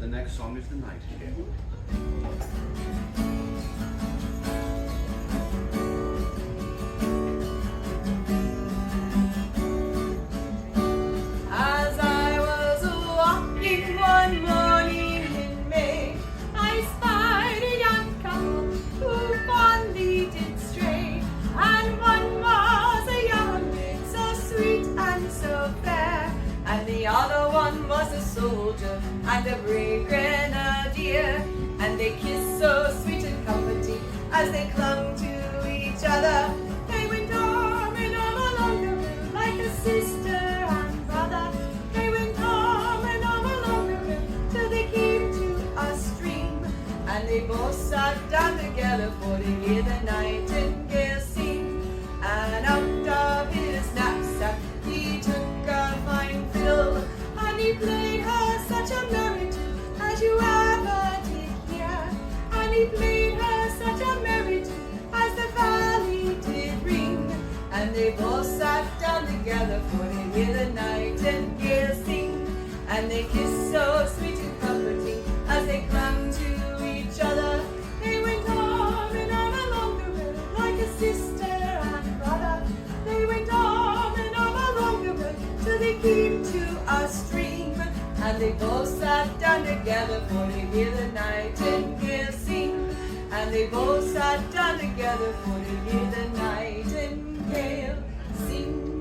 The next song is The Nightingale. As I was walking one morning in May, I spied a young couple who fondly did stray. And one was a young maid, so sweet and so fair, and the other one was a soldier and a brave grenadier. And they kissed so sweet and comforting as they clung to each other. They went arm in arm along the river like a sister and brother. They went arm in arm along the river till they came to a stream. And they both sat down together for to hear the nightingale sing. And out of his knapsack he took a fine fiddle, and he played her such a merry tune as you ever did hear. And he played her such a merry tune as the valley did ring. And they both sat down together for to hear the nightingale sing. And they kissed so sweet and comforting as they clung to each other. They went arm in arm along the river like a sister and brother. They went arm in arm along the river till they came to a stream. And they both sat down together for to hear the nightingale sing. And they both sat down together for to hear the nightingale sing.